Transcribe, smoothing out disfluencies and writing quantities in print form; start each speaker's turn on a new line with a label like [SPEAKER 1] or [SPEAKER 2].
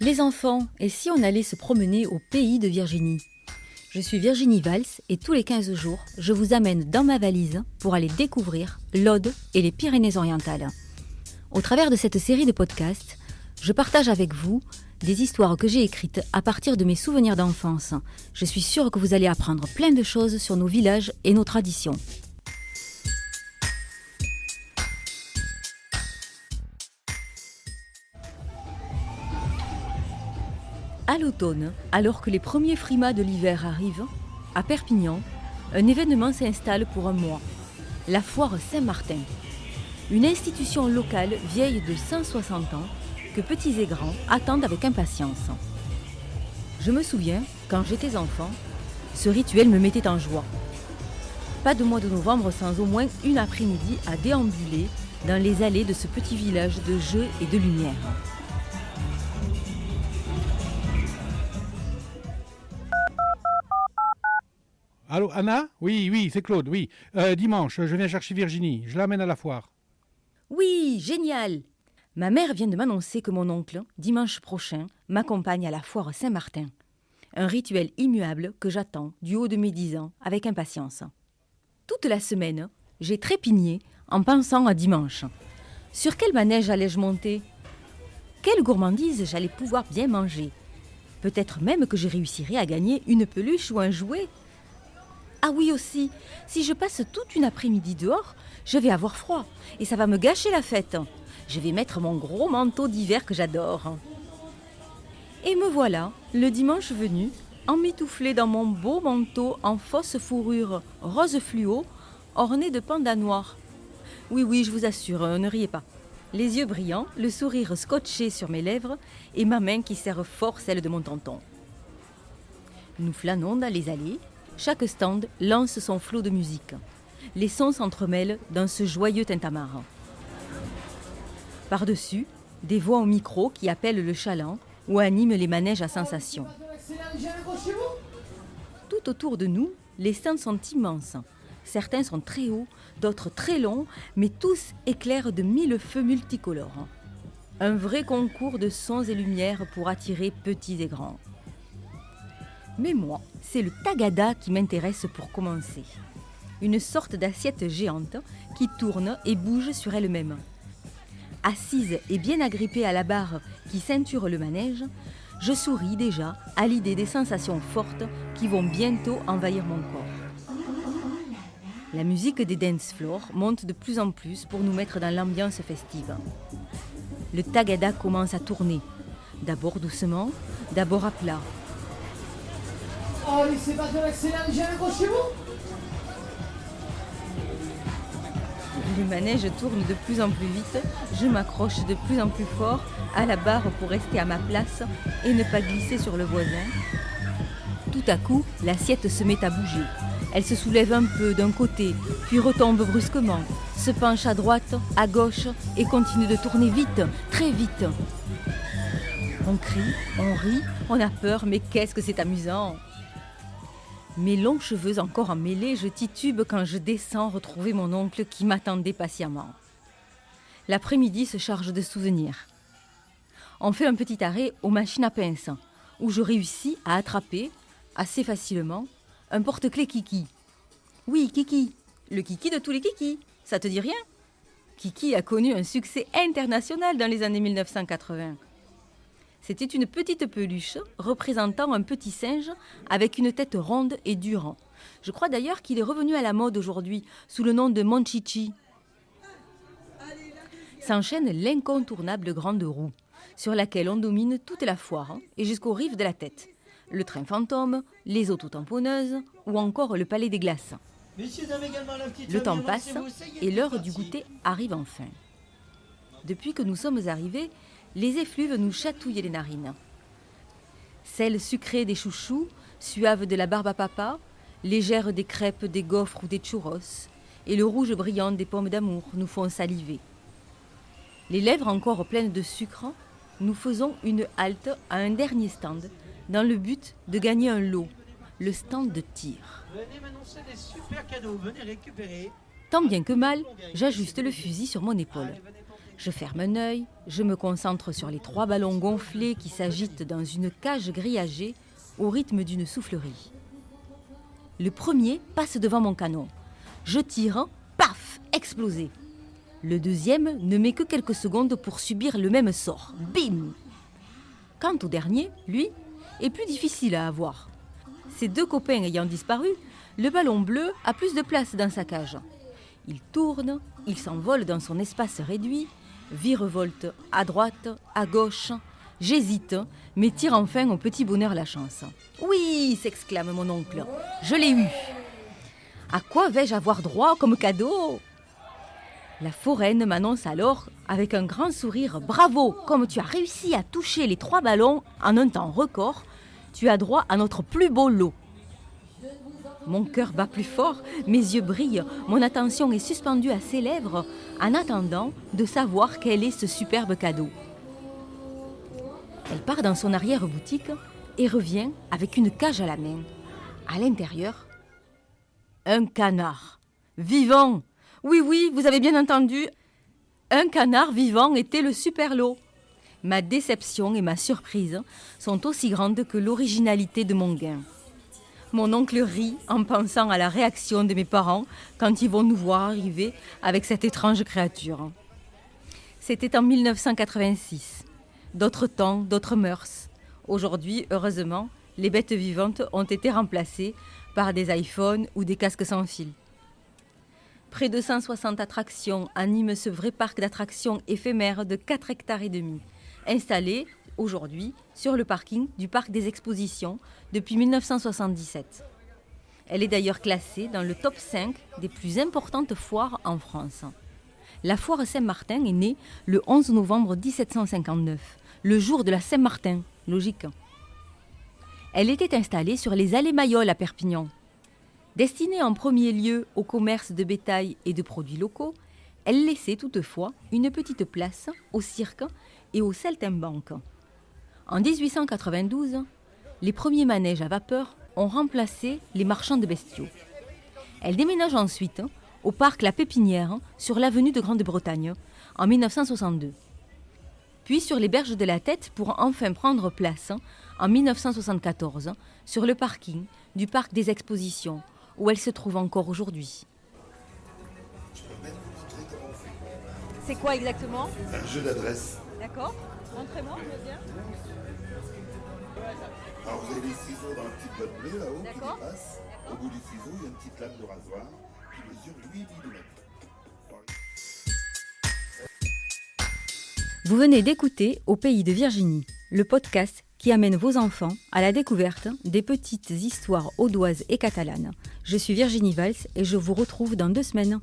[SPEAKER 1] Les enfants, et si on allait se promener au pays de Virginie? Je suis Virginie Valls et tous les 15 jours, je vous amène dans ma valise pour aller découvrir l'Aude et les Pyrénées-Orientales. Au travers de cette série de podcasts, je partage avec vous des histoires que j'ai écrites à partir de mes souvenirs d'enfance. Je suis sûre que vous allez apprendre plein de choses sur nos villages et nos traditions. À l'automne, alors que les premiers frimas de l'hiver arrivent, à Perpignan, un événement s'installe pour un mois, la foire Saint-Martin. Une institution locale vieille de 160 ans que petits et grands attendent avec impatience. Je me souviens, quand j'étais enfant, ce rituel me mettait en joie. Pas de mois de novembre sans au moins une après-midi à déambuler dans les allées de ce petit village de jeux et de lumière.
[SPEAKER 2] Allô, Anna? Oui, c'est Claude, oui. Dimanche, je viens chercher Virginie. Je l'amène à la foire.
[SPEAKER 1] Oui, génial! Ma mère vient de m'annoncer que mon oncle, dimanche prochain, m'accompagne à la foire Saint-Martin. Un rituel immuable que j'attends du haut de mes 10 ans avec impatience. Toute la semaine, j'ai trépigné en pensant à dimanche. Sur quel manège allais-je monter? Quelle gourmandise j'allais pouvoir bien manger? Peut-être même que je réussirais à gagner une peluche ou un jouet. Ah oui aussi, si je passe toute une après-midi dehors, je vais avoir froid et ça va me gâcher la fête. Je vais mettre mon gros manteau d'hiver que j'adore. Et me voilà, le dimanche venu, emmitouflée dans mon beau manteau en fausse fourrure rose fluo, orné de pandas noirs. Oui, je vous assure, ne riez pas. Les yeux brillants, le sourire scotché sur mes lèvres et ma main qui serre fort celle de mon tonton. Nous flânons dans les allées. Chaque stand lance son flot de musique. Les sons s'entremêlent dans ce joyeux tintamarre. Par-dessus, des voix au micro qui appellent le chaland ou animent les manèges à sensations. Tout autour de nous, les stands sont immenses. Certains sont très hauts, d'autres très longs, mais tous éclairent de 1000 feux multicolores. Un vrai concours de sons et lumières pour attirer petits et grands. Mais moi, c'est le tagada qui m'intéresse pour commencer. Une sorte d'assiette géante qui tourne et bouge sur elle-même. Assise et bien agrippée à la barre qui ceinture le manège, je souris déjà à l'idée des sensations fortes qui vont bientôt envahir mon corps. La musique des dance floors monte de plus en plus pour nous mettre dans l'ambiance festive. Le tagada commence à tourner, d'abord doucement, d'abord à plat.
[SPEAKER 3] Oh, laissez pas de l'excellent, j'ai un gros chez vous.
[SPEAKER 1] Le manège tourne de plus en plus vite, je m'accroche de plus en plus fort à la barre pour rester à ma place et ne pas glisser sur le voisin. Tout à coup, l'assiette se met à bouger. Elle se soulève un peu d'un côté, puis retombe brusquement, se penche à droite, à gauche et continue de tourner vite, très vite. On crie, on rit, on a peur, mais qu'est-ce que c'est amusant! Mes longs cheveux encore emmêlés, je titube quand je descends retrouver mon oncle qui m'attendait patiemment. L'après-midi se charge de souvenirs. On fait un petit arrêt aux machines à pince, où je réussis à attraper, assez facilement, un porte-clés Kiki. Oui, Kiki, le Kiki de tous les Kikis, ça te dit rien? Kiki a connu un succès international dans les années 1980. C'était une petite peluche représentant un petit singe avec une tête ronde et dure. Je crois d'ailleurs qu'il est revenu à la mode aujourd'hui sous le nom de Monchichi. S'enchaîne l'incontournable grande roue sur laquelle on domine toute la foire et jusqu'aux rives de la tête. Le train fantôme, les autotamponneuses ou encore le palais des glaces. Le temps passe et l'heure du goûter arrive enfin. Depuis que nous sommes arrivés, les effluves nous chatouillent les narines. Celles sucrées des chouchous, suaves de la barbe à papa, légères des crêpes, des gaufres ou des churros, et le rouge brillant des pommes d'amour nous font saliver. Les lèvres encore pleines de sucre, nous faisons une halte à un dernier stand, dans le but de gagner un lot, le stand de tir.
[SPEAKER 4] Venez m'annoncer des super cadeaux, venez récupérer.
[SPEAKER 1] Tant bien que mal, j'ajuste le fusil sur mon épaule. Je ferme un œil, je me concentre sur les 3 ballons gonflés qui s'agitent dans une cage grillagée au rythme d'une soufflerie. Le premier passe devant mon canon. Je tire, paf, explosé. Le deuxième ne met que quelques secondes pour subir le même sort. Bim! Quant au dernier, lui, est plus difficile à avoir. Ses 2 copains ayant disparu, le ballon bleu a plus de place dans sa cage. Il tourne, il s'envole dans son espace réduit, virevolte à droite, à gauche. J'hésite, mais tire enfin au petit bonheur la chance. « Oui !» s'exclame mon oncle. « Je l'ai eu !» À quoi vais-je avoir droit comme cadeau ? La foraine m'annonce alors, avec un grand sourire, « Bravo, comme tu as réussi à toucher les 3 ballons en un temps record, tu as droit à notre plus beau lot. » Mon cœur bat plus fort, mes yeux brillent, mon attention est suspendue à ses lèvres, en attendant de savoir quel est ce superbe cadeau. Elle part dans son arrière-boutique et revient avec une cage à la main. À l'intérieur, un canard. Vivant! Oui, vous avez bien entendu. Un canard vivant était le super lot. Ma déception et ma surprise sont aussi grandes que l'originalité de mon gain. Mon oncle rit en pensant à la réaction de mes parents quand ils vont nous voir arriver avec cette étrange créature. C'était en 1986. D'autres temps, d'autres mœurs. Aujourd'hui, heureusement, les bêtes vivantes ont été remplacées par des iPhones ou des casques sans fil. Près de 160 attractions animent ce vrai parc d'attractions éphémère de 4 hectares et demi, installé aujourd'hui sur le parking du parc des expositions depuis 1977. Elle est d'ailleurs classée dans le top 5 des plus importantes foires en France. La foire Saint-Martin est née le 11 novembre 1759, le jour de la Saint-Martin, logique. Elle était installée sur les allées Mayol à Perpignan. Destinée en premier lieu au commerce de bétail et de produits locaux, elle laissait toutefois une petite place au cirque et au saltimbanque. En 1892, les premiers manèges à vapeur ont remplacé les marchands de bestiaux. Elle déménage ensuite au parc La Pépinière sur l'avenue de Grande-Bretagne en 1962. Puis sur les berges de la Tête pour enfin prendre place en 1974 sur le parking du parc des expositions où elle se trouve encore aujourd'hui. C'est quoi exactement ?
[SPEAKER 4] Un jeu d'adresse.
[SPEAKER 1] D'accord. Montrez-moi, je veux bien.
[SPEAKER 4] Alors vous avez les ciseaux dans la petite boîte bleue là-haut qui
[SPEAKER 1] D'accord.
[SPEAKER 4] dépasse. Au bout du ciseau, il y a une petite lame de rasoir qui mesure 8 mm.
[SPEAKER 1] Vous venez d'écouter Au pays de Virginie, le podcast qui amène vos enfants à la découverte des petites histoires audoises et catalanes. Je suis Virginie Valls et je vous retrouve dans 2 semaines.